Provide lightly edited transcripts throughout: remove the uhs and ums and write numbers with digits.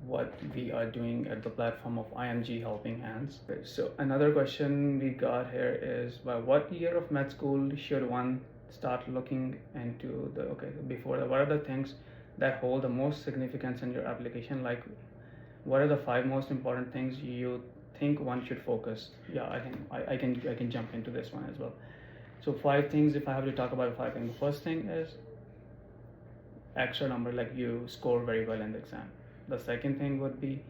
what we are doing at the platform of IMG Helping Hands. Okay, so another question we got here is, by what year of med school should one start looking into the, before what are the things that hold the most significance in your application? Like, what are the 5 most important things you think one should focus? Yeah, I think I can jump into this one as well. So 5 things, if I have to talk about 5 things, the first thing is extra number, like you score very well in the exam. The second thing would be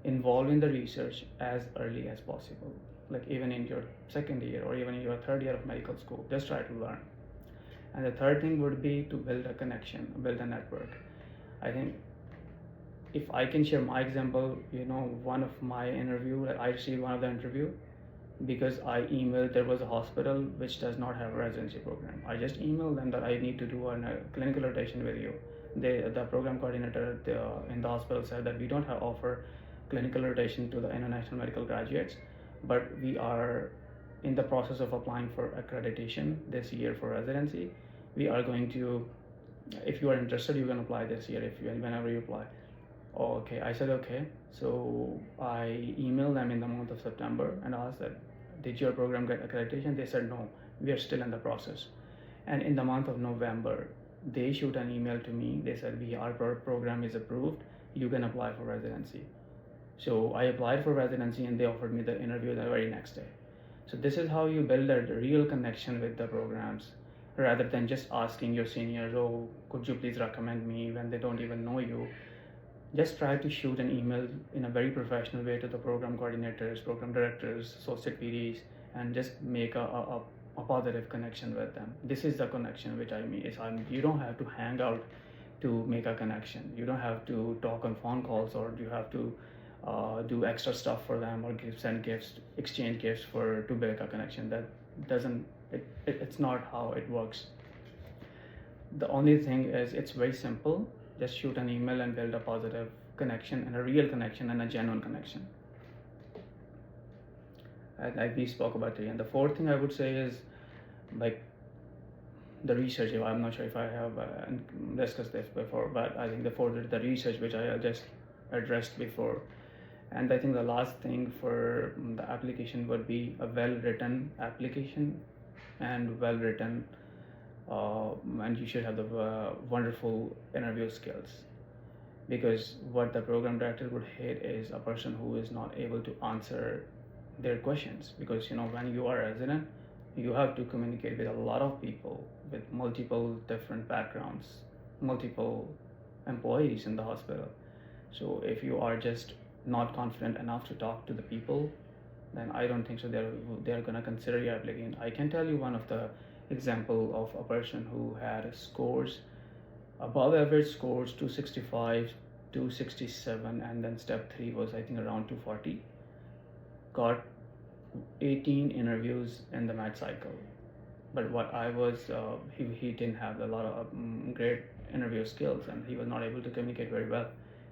involve in the research as early as possible, like even in your second year or even in your third year of medical school, just try to learn. And the third thing would be to build a connection, build a network. I think if I can share my example, one of my interview, I received one of the interview because I emailed, there was a hospital which does not have a residency program. I just emailed them that I need to do a clinical rotation with you. The program coordinator in the hospital said that we don't offer clinical rotation to the international medical graduates, but we are in the process of applying for accreditation this year for residency. We are going to, if you are interested, you can apply this year whenever you apply. Oh, okay. I said okay. So I emailed them in the month of September and asked that, did your program get accreditation? They said no, we are still in the process. And in the month of November, they shoot an email to me. They said, our program is approved, you can apply for residency. So I applied for residency and they offered me the interview the very next day. So this is how you build a real connection with the programs, rather than just asking your seniors, oh, could you please recommend me, when they don't even know you. Just try to shoot an email in a very professional way to the program coordinators, program directors, associate PDs, and just make a positive connection with them. This is the connection which I mean. You don't have to hang out to make a connection. You don't have to talk on phone calls, or you have to do extra stuff for them, or send gifts, exchange gifts to make a connection. That doesn't, it's not how it works. The only thing is, it's very simple. Just shoot an email and build a positive connection, and a real connection, and a genuine connection. And we spoke about it. And the fourth thing I would say is, like, the research. I'm not sure if I have discussed this before, but I think the research, which I just addressed before. And I think the last thing for the application would be a well-written application, and well-written, and you should have the wonderful interview skills. Because what the program director would hate is a person who is not able to answer their questions. Because when you are a resident, you have to communicate with a lot of people with multiple different backgrounds, multiple employees in the hospital. So if you are just not confident enough to talk to the people, then I don't think so they're going to consider your application. I can tell you one of the example of a person who had scores, above average scores, 265, 267, and then step 3 was I think around 240. Got 18 interviews in the med cycle. But what I was, he didn't have a lot of great interview skills, and he was not able to communicate very well.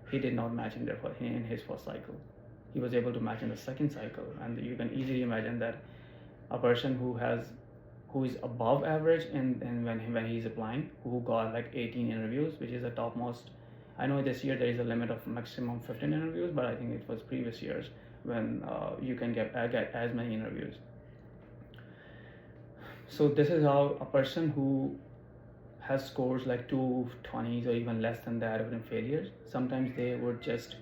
He did not match in his first cycle. He was able to match in the second cycle, and you can easily imagine that a person who is above average and when he's applying, who got like 18 interviews, which is the topmost. I know this year there is a limit of maximum 15 interviews, but I think it was previous years when you can get as many interviews. So this is how a person who has scores like 220s or even less than that, even failures, sometimes they would just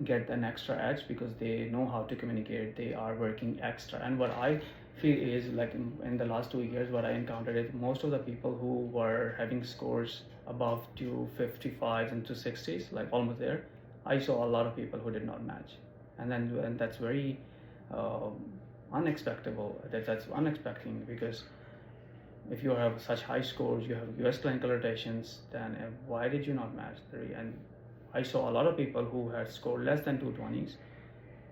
get an extra edge because they know how to communicate. They are working extra. And what I feel is, like, in the last 2 years, what I encountered is most of the people who were having scores above 255s and 260s, like almost there, I saw a lot of people who did not match. And that's very unexpected. That's unexpected, because if you have such high scores, you have US clinical rotations, then why did you not match? And I saw a lot of people who had scored less than 220s,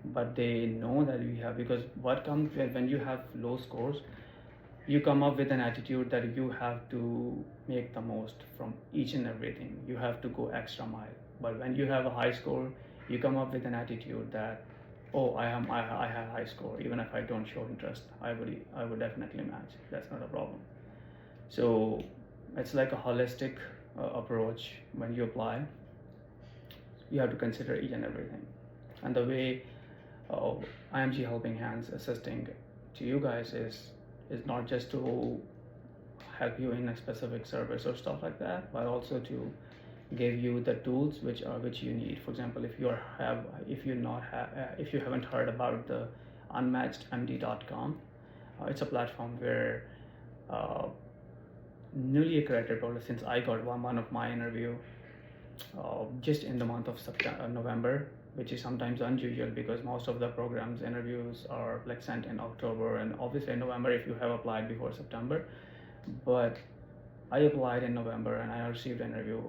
but they know that we have, because what comes when you have low scores, you come up with an attitude that you have to make the most from each and everything. You have to go extra mile. But when you have a high score, you come up with an attitude that, oh, I have high score. Even if I don't show interest, I would definitely match. That's not a problem. So it's like a holistic approach when you apply. you have to consider each and everything. And the way IMG Helping Hands assisting to you guys is not just to help you in a specific service or stuff like that, but also to give you the tools which you need. For example, if you haven't heard about the unmatchedmd.com, it's a platform where newly accredited products, since I got one of my interview just in the month of November, which is sometimes unusual because most of the programs interviews are like sent in October and obviously in November if you have applied before September. But I applied in November and I received an interview.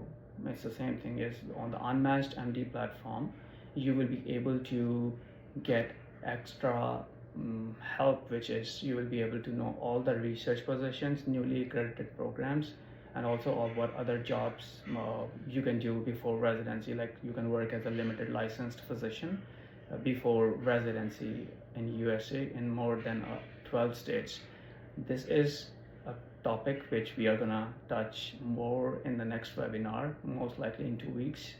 It's the same thing is on the Unmatched MD platform. You will be able to get extra help, which is you will be able to know all the research positions, newly accredited programs, and also all what other jobs you can do before residency. Like you can work as a limited licensed physician before residency in USA in more than 12 states. This is a topic which we are gonna touch more in the next webinar, most likely in 2 weeks.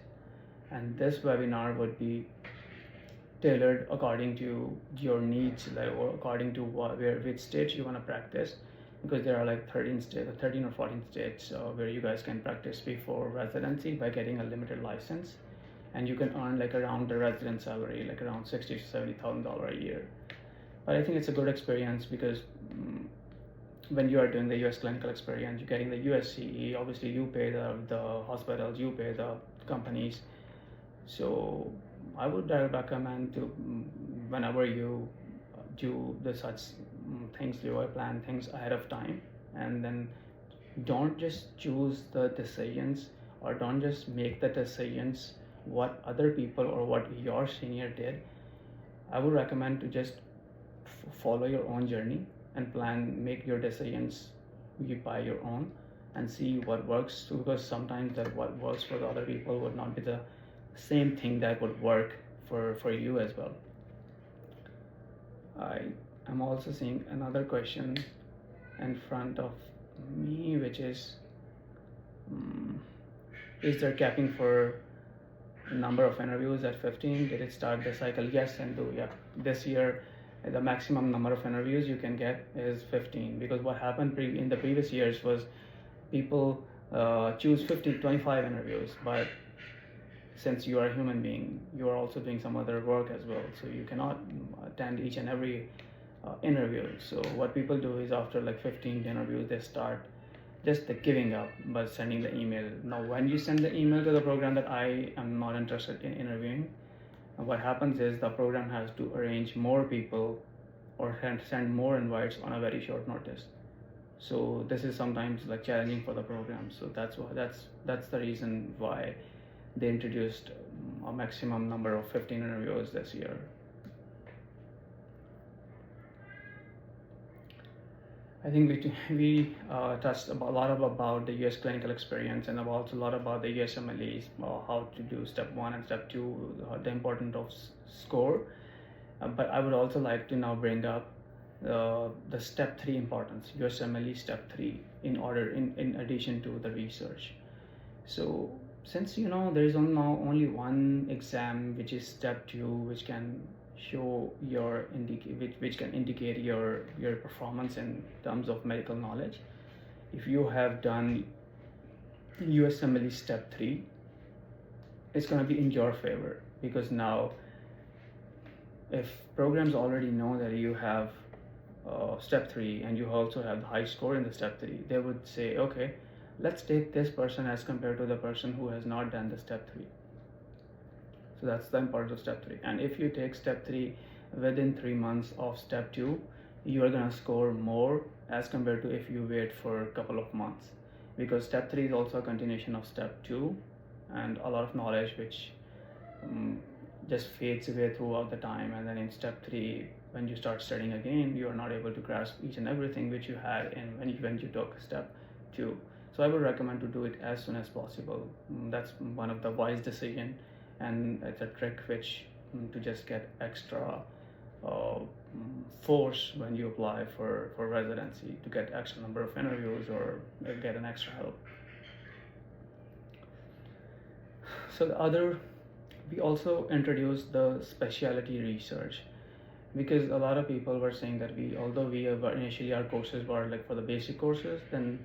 And this webinar would be tailored according to your needs, like, or according to which states you want to practice, because there are like 13 or 14 states where you guys can practice before residency by getting a limited license, and you can earn like around the resident salary, like around $60,000 to $70,000 a year. But I think it's a good experience because when you are doing the US clinical experience, you're getting the USCE, obviously you pay the hospitals, you pay the companies. So I would recommend to whenever you do the such things, you plan things ahead of time, and then don't just choose the decisions or don't just make the decisions what other people or what your senior did. I would recommend to just follow your own journey and make your decisions by your own and see what works, because sometimes that what works for the other people would not be the same thing that would work for you as well. I'm also seeing another question in front of me, which is there capping for number of interviews at 15? Did it start the cycle? Yes, and do. Yeah, this year the maximum number of interviews you can get is 15, because what happened in the previous years was people choose 25 interviews, but since you are a human being, you are also doing some other work as well, so you cannot attend each and every interview. So what people do is after like 15 interviews, they start just giving up by sending the email. Now when you send the email to the program that I am not interested in interviewing, what happens is the program has to arrange more people or send more invites on a very short notice. So this is sometimes like challenging for the program. So that's the reason why they introduced a maximum number of 15 interviews this year. I think we touched a lot about the US clinical experience and also a lot about the USMLEs, how to do step 1 and step 2, the importance of score. But I would also like to now bring up the step 3 importance, USMLE step 3, in addition to the research. So since there is now only one exam, which is step 2, which can show which can indicate your performance in terms of medical knowledge. If you have done USMLE step 3, it's going to be in your favor, because now if programs already know that you have step 3 and you also have the high score in the step 3, they would say, okay, let's take this person as compared to the person who has not done the step 3. So that's the importance of step 3. And if you take step 3 within 3 months of step 2, you are going to score more as compared to if you wait for a couple of months, because step 3 is also a continuation of step 2, and a lot of knowledge which just fades away throughout the time. And then in step 3, when you start studying again, you are not able to grasp each and everything which you had when you took step 2. So I would recommend to do it as soon as possible. That's one of the wise decision, and it's a trick which to just get extra force when you apply for residency, to get extra number of interviews or get an extra help. So the other We also introduced the specialty research, because a lot of people were saying that although initially our courses were like for the basic courses, then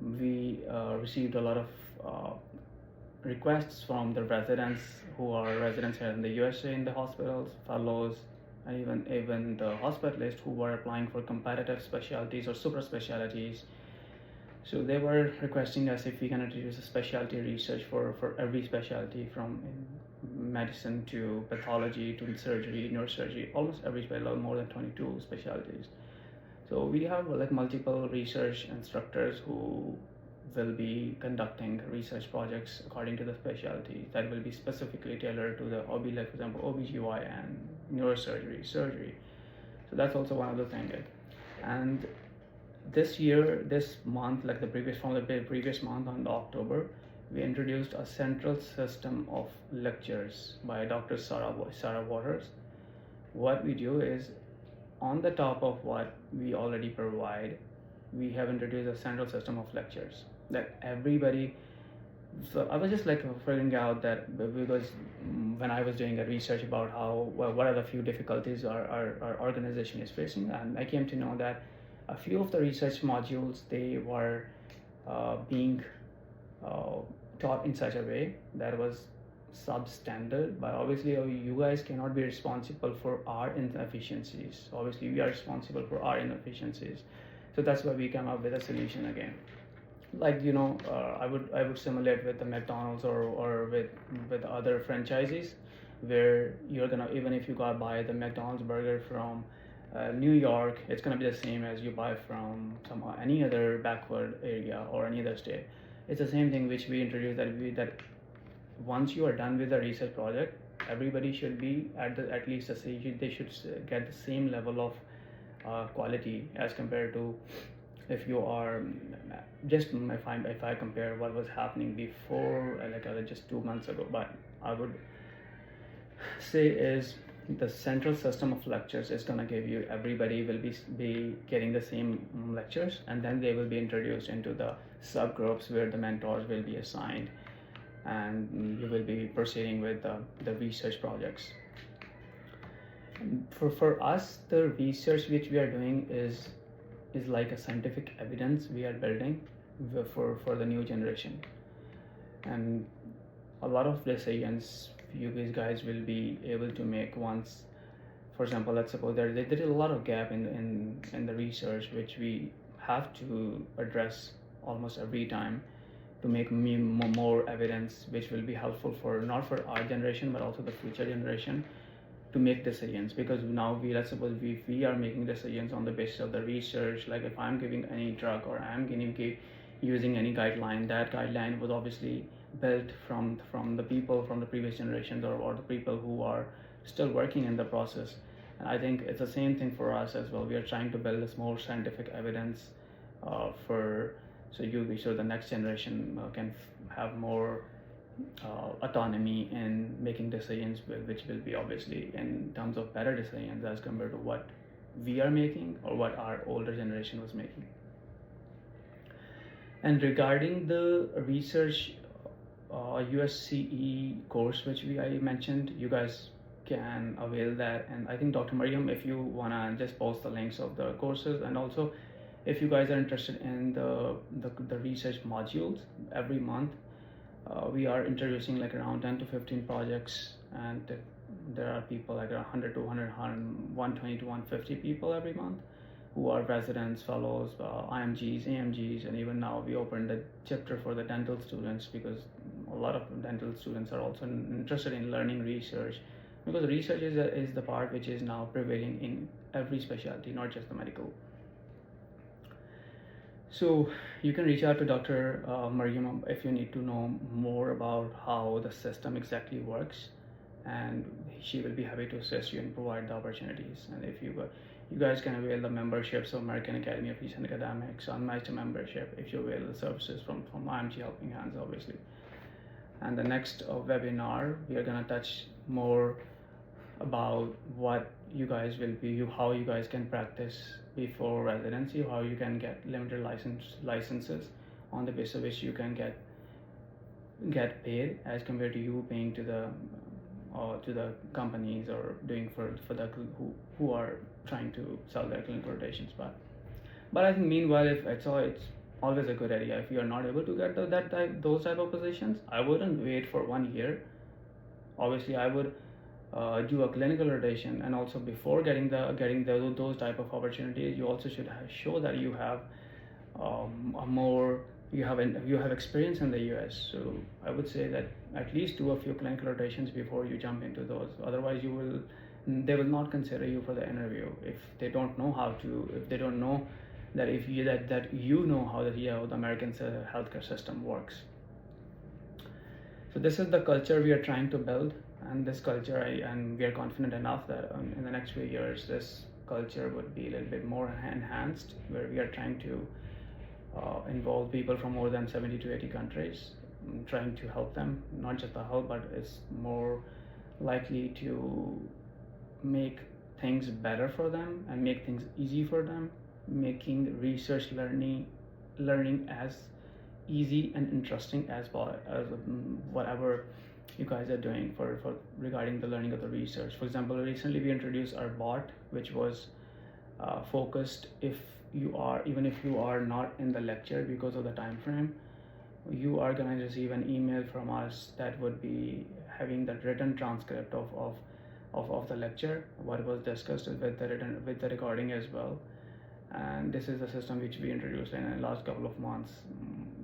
we received a lot of requests from the residents who are residents here in the USA, in the hospitals, fellows, and even the hospitalists who were applying for competitive specialties or super specialties. So they were requesting us if we can introduce a specialty research for every specialty, from medicine to pathology to surgery, neurosurgery, almost every specialty, more than 22 specialties. So we have like multiple research instructors who will be conducting research projects according to the specialty that will be specifically tailored to the OB, like for example OBGYN, neurosurgery, surgery. So that's also one of the things. And this month, like from the previous month on October, we introduced a central system of lectures by Dr. Sarah Waters. What we do is, on the top of what we already provide, we have introduced a central system of lectures that everybody. So I was just like figuring out that, because when I was doing a research about what are the few difficulties our organization is facing, and I came to know that a few of the research modules, they were being taught in such a way that was substandard. But obviously you guys cannot be responsible for our inefficiencies. Obviously we are responsible for our inefficiencies. So that's why we come up with a solution again. Like I would simulate with the McDonald's or with other franchises, where you're gonna, even if you go buy the McDonald's burger from New York, it's gonna be the same as you buy from any other backward area or any other state. It's the same thing which we introduced, that once you are done with the research project, everybody should be at least they should get the same level of quality as compared to if you are just, if I compare what was happening before, like just 2 months ago. But I would say is the central system of lectures is going to give you, everybody will be getting the same lectures, and then they will be introduced into the subgroups where the mentors will be assigned, and you will be proceeding with the research projects. For us, the research which we are doing is like a scientific evidence we are building for the new generation. And a lot of decisions you guys will be able to make once, for example, let's suppose there is a lot of gap in the research which we have to address almost every time, to make more evidence which will be helpful for not for our generation but also the future generation to make decisions. Because now let's suppose we are making decisions on the basis of the research. Like if I'm giving any drug or I'm using any guideline, that guideline was obviously built from the people from the previous generations, or the people who are still working in the process. And I think it's the same thing for us as well. We are trying to build this more scientific evidence so the next generation can have more autonomy in making decisions, which will be obviously in terms of better decisions as compared to what we are making or what our older generation was making. And regarding the research USCE course which I mentioned, you guys can avail that. And I think Dr. Mariam, if you wanna just post the links of the courses, and also if you guys are interested in the research modules, every month we are introducing like around 10 to 15 projects, and there are people like 100 to 120 to 150 people every month who are residents, fellows, IMGs, AMGs, and even now we opened the chapter for the dental students, because a lot of dental students are also interested in learning research, because research is the part which is now prevailing in every specialty, not just the medical. So you can reach out to Dr. Mariam if you need to know more about how the system exactly works, and she will be happy to assist you and provide the opportunities. And if you guys can avail the memberships of American Academy of Recent Academics, Unmatched membership, if you avail the services from IMG Helping Hands, obviously. And the next webinar, we are going to touch more about what you guys how you guys can practice before residency, how you can get limited licenses on the basis of which you can get paid as compared to you paying to the to the companies or doing for the who are trying to sell their clinical rotations. But I think meanwhile, if it's always a good idea. If you are not able to get those type of positions, I wouldn't wait for 1 year. Obviously, I would do a clinical rotation, and also before getting those type of opportunities, you also should show that you have you have experience in the US. So I would say that at least do a few clinical rotations before you jump into those. Otherwise, they will not consider you for the interview if they don't know if they don't know that you know how the American healthcare system works. So this is the culture we are trying to build, and this culture, and we are confident enough that in the next few years, this culture would be a little bit more enhanced, where we are trying to involve people from more than 70 to 80 countries, trying to help them, not just the help, but it's more likely to make things better for them and make things easy for them, making research learning as easy and interesting as whatever you guys are doing for regarding the learning of the research. For example, recently we introduced our bot, which was focused even if you are not in the lecture because of the time frame, you are going to receive an email from us that would be having the written transcript of the lecture, what was discussed with the recording as well. And this is the system which we introduced in the last couple of months.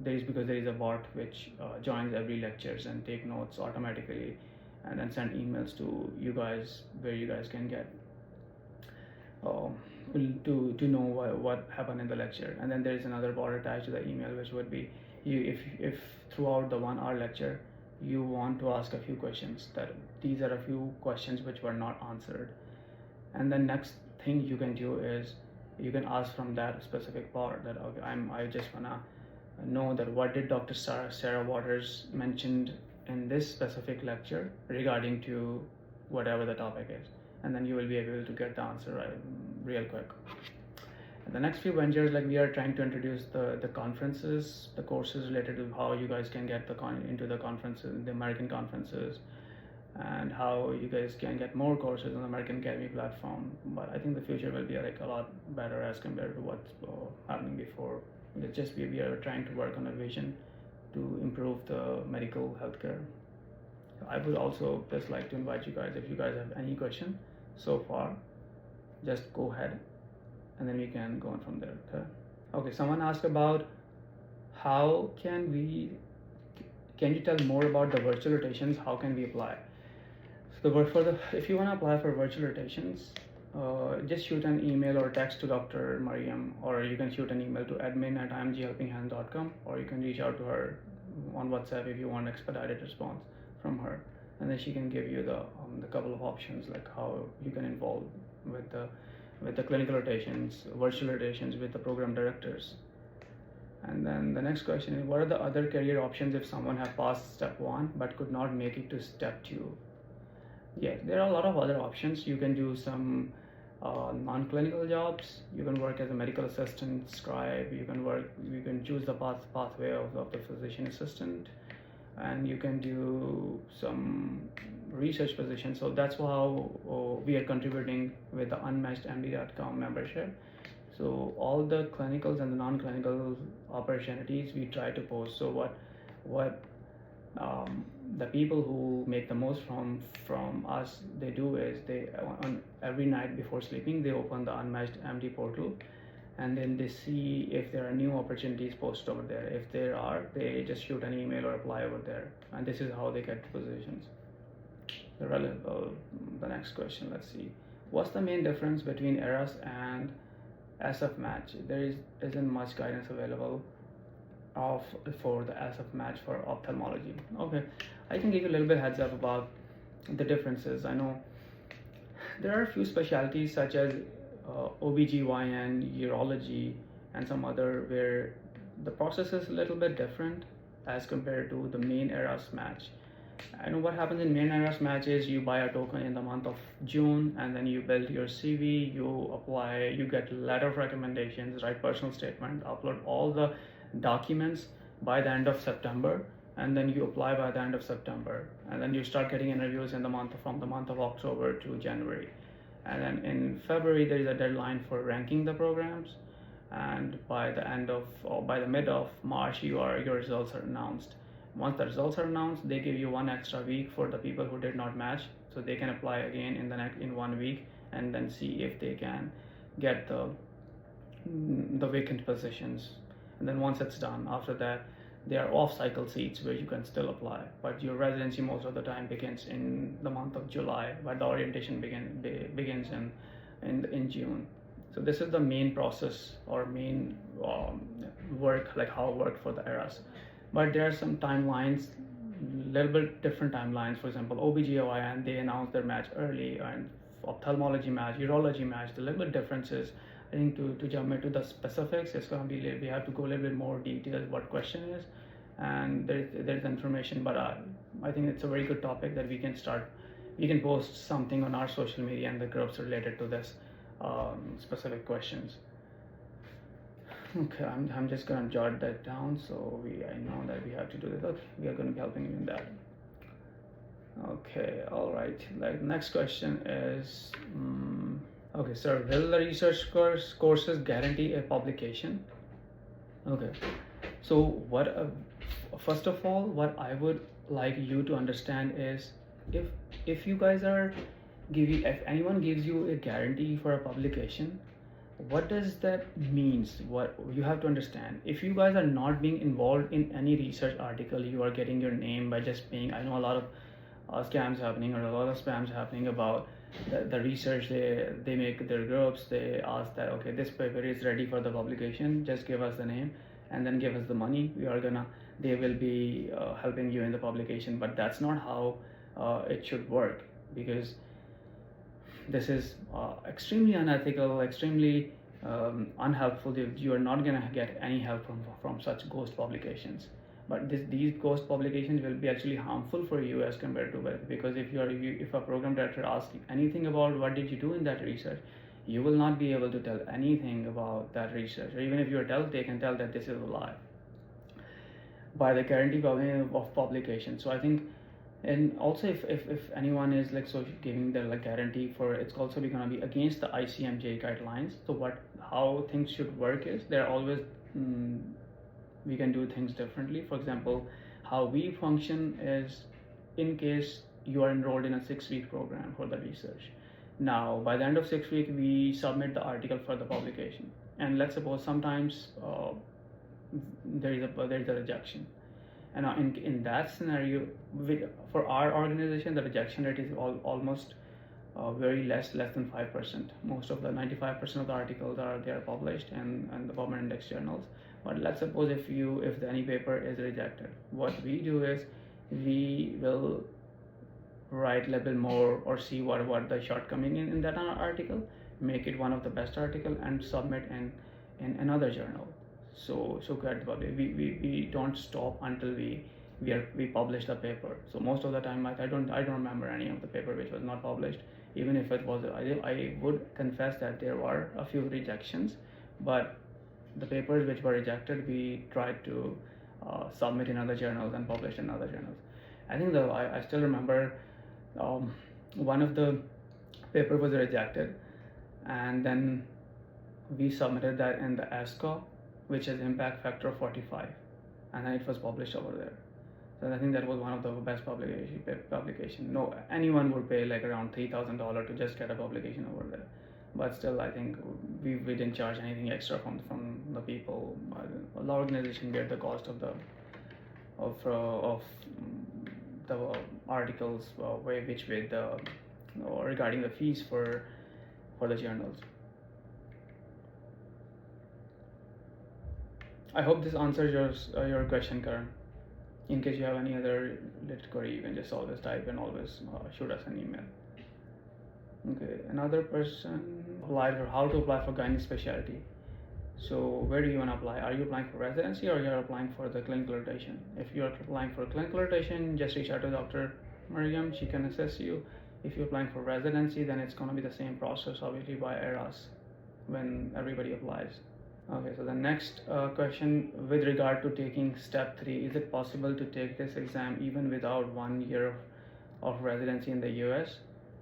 Because there is a bot which joins every lectures and take notes automatically, and then send emails to you guys, where you guys can get to know what happened in the lecture. And then there is another bot attached to the email, which would be if throughout the 1 hour lecture you want to ask a few questions, that these are a few questions which were not answered, and the next thing you can do is you can ask from that specific part that, okay, I just wanna know that what did Dr. Sarah Waters mentioned in this specific lecture regarding to whatever the topic is, and then you will be able to get the answer real quick. And the next few ventures, like we are trying to introduce the conferences, the courses related to how you guys can get into the conferences, the American conferences, and how you guys can get more courses on the American Academy platform. But I think the future will be a lot better as compared to what's happening before. It's just we are trying to work on a vision to improve the medical healthcare. I would also just like to invite you guys, if you guys have any question so far, just go ahead, and then we can go on from there. Okay, someone asked about how can you tell more about the virtual rotations? How can we apply? So if you want to apply for virtual rotations, just shoot an email or text to Dr. Mariam, or you can shoot an email to admin@imghelpinghands.com, or you can reach out to her on WhatsApp if you want expedited response from her, and then she can give you the couple of options, like how you can involve with the clinical rotations, virtual rotations with the program directors. And then the next question is, what are the other career options if someone has passed step 1 but could not make it to step 2? Yeah, there are a lot of other options. You can do some non-clinical jobs. You can work as a medical assistant, scribe. You can choose the pathway of the physician assistant, and you can do some research positions. So that's how we are contributing with the unmatchedmd.com membership. So all the clinicals and the non-clinical opportunities we try to post. So what the people who make the most from us, they do is on every night before sleeping, they open the Unmatched MD portal, and then they see if there are new opportunities posted over there. If there are, they just shoot an email or apply over there, and this is how they get to positions. The next question, let's see. What's the main difference between ERAS and SF match? There isn't much guidance available for the SF match for ophthalmology. Okay, I can give you a little bit heads up about the differences. I know there are a few specialties such as OBGYN, urology, and some other where the process is a little bit different as compared to the main ERAS match. I know what happens in main ERAS match is you buy a token in the month of June, and then you build your CV, you apply, you get letter of recommendations, write personal statement, upload all the documents by the end of September, and then you apply by the end of September, and then you start getting interviews in the month from the month of October to January, and then in February there is a deadline for ranking the programs, and by the end of or by the mid of March your results are announced. Once the results are announced, they give you one extra week for the people who did not match, so they can apply again in 1 week, and then see if they can get the vacant positions. And then once it's done, after that there are off-cycle seats where you can still apply, but your residency most of the time begins in the month of July, but the orientation begins in June. So this is the main process or main work, like how it worked for the eras. But there are some timelines, little bit different timelines. For example, OBGYN, they announced their match early, and ophthalmology match, urology match, the little bit differences. I think to jump into the specifics, it's going to be, we have to go a little bit more details what question is, and there's information, but I think it's a very good topic that we can post something on our social media and the groups related to this specific questions. Okay, I'm just gonna jot that down so I know that we have to do this. Okay, we are gonna be helping you in that. Okay, all right. Like next question is, okay, sir, will the research courses guarantee a publication? Okay, so what? First of all, what I would like you to understand is, if you guys are if anyone gives you a guarantee for a publication, what does that means? What you have to understand, if you guys are not being involved in any research article, you are getting your name by just paying. I know a lot of scams happening, or a lot of spams happening about the research. They make their groups, they ask that, okay, this paper is ready for the publication, just give us the name and then give us the money, they will be helping you in the publication. But that's not how it should work, because this is extremely unethical, extremely unhelpful. You are not going to get any help from such ghost publications. But these ghost publications will be actually harmful for you as compared to, because if a program director asks anything about what did you do in that research, you will not be able to tell anything about that research. Or even if they can tell that this is a lie by the guarantee of publication. So I think, and also if anyone is giving the guarantee for, it's also going to be against the ICMJ guidelines. So how things should work is, there are always we can do things differently. For example, how we function is, in case you are enrolled in a 6-week program for the research. Now by the end of 6 weeks, we submit the article for the publication, and let's suppose sometimes there is a rejection. And in that scenario, for our organization, the rejection rate is almost very less than 5%. Most of the 95% of the articles are published in the government index journals. But let's suppose if any paper is rejected, what we do is we will write a little bit more, or see what the shortcoming in that article, make it one of the best article, and submit in another journal. So get the public. We don't stop until we publish the paper. So most of the time, I don't remember any of the paper which was not published. Even if it was, I would confess that there were a few rejections, but the papers which were rejected, we tried to submit in other journals and publish in other journals. I think I still remember one of the paper was rejected, and then we submitted that in the ASCO, which is impact factor of 45, and then it was published over there. So I think that was one of the best publication. No, anyone would pay around $3,000 to just get a publication over there. But still, I think we didn't charge anything extra from the people. The organization bear the cost of the articles, regarding the fees for the journals. I hope this answers your question, Karan. In case you have any other related query, you can just always type and always shoot us an email. Okay, another person applied for how to apply for gynae specialty. So where do you want to apply? Are you applying for residency, or you're applying for the clinical rotation? If you're applying for clinical rotation, just reach out to Dr. Mariam. She can assist you. If you're applying for residency, then it's going to be the same process, obviously, by ERAS when everybody applies. Okay, so the next question with regard to taking step 3, is it possible to take this exam even without 1 year of residency in the US?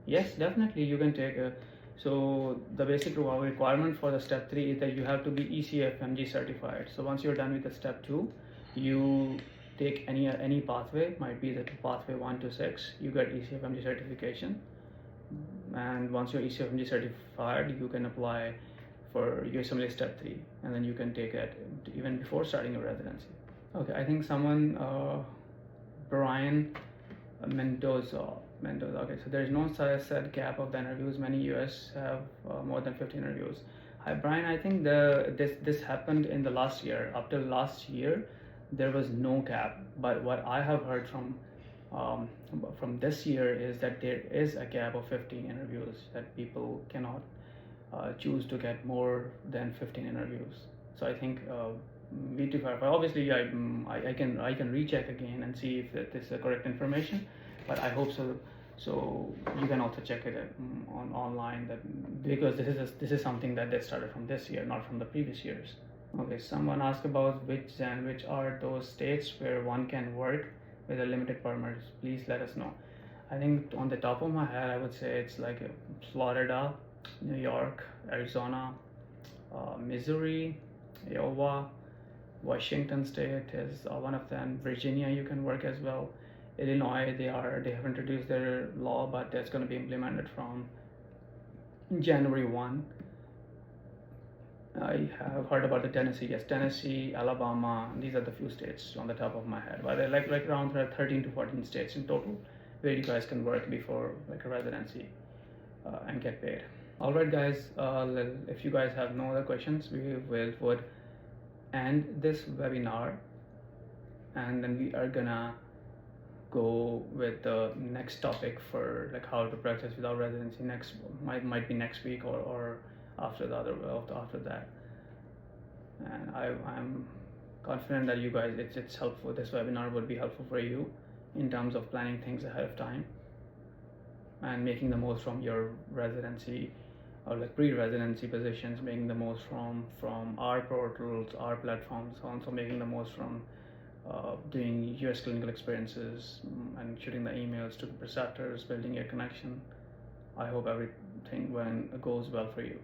Yes, definitely you can take a. So the basic requirement for the step 3 is that you have to be ECFMG certified. So once you're done with the step 2, you take any pathway, might be the pathway 1 to 6, you get ECFMG certification, and once you're ECFMG certified, you can apply for USMLE step 3, and then you can take it even before starting your residency. Okay, I think someone, Brian Mendoza. Okay, so there is no set cap of the interviews. Many US have more than 15 interviews. Hi Brian, I think this happened in the last year. Up till last year, there was no cap. But what I have heard from this year is that there is a cap of 15 interviews, that people cannot choose to get more than 15 interviews. So I think we need to clarify. Obviously, I can recheck again and see if this is the correct information, but I hope so. So you can also check it online, that because this is something that they started from this year, not from the previous years. Okay, someone asked about which are those states where one can work with a limited permit. Please let us know. I think on the top of my head, I would say it's like Florida, New York, Arizona, Missouri, Iowa, Washington State is one of them. Virginia, you can work as well. Illinois, they have introduced their law, but that's going to be implemented from January 1. I have heard about the Tennessee. Yes, Tennessee, Alabama. These are the few states on the top of my head. But they're like around 13 to 14 states in total where you guys can work before like a residency and get paid. All right, guys. If you guys have no other questions, we would end this webinar, and then we are gonna go with the next topic for like how to practice without residency. Next might be next week or after that. And I'm confident that you guys, it's helpful. This webinar would be helpful for you in terms of planning things ahead of time and making the most from your residency or like pre-residency positions, making the most from our portals, our platforms, also making the most from doing US clinical experiences and shooting the emails to the preceptors, building your connection. I hope everything goes well for you.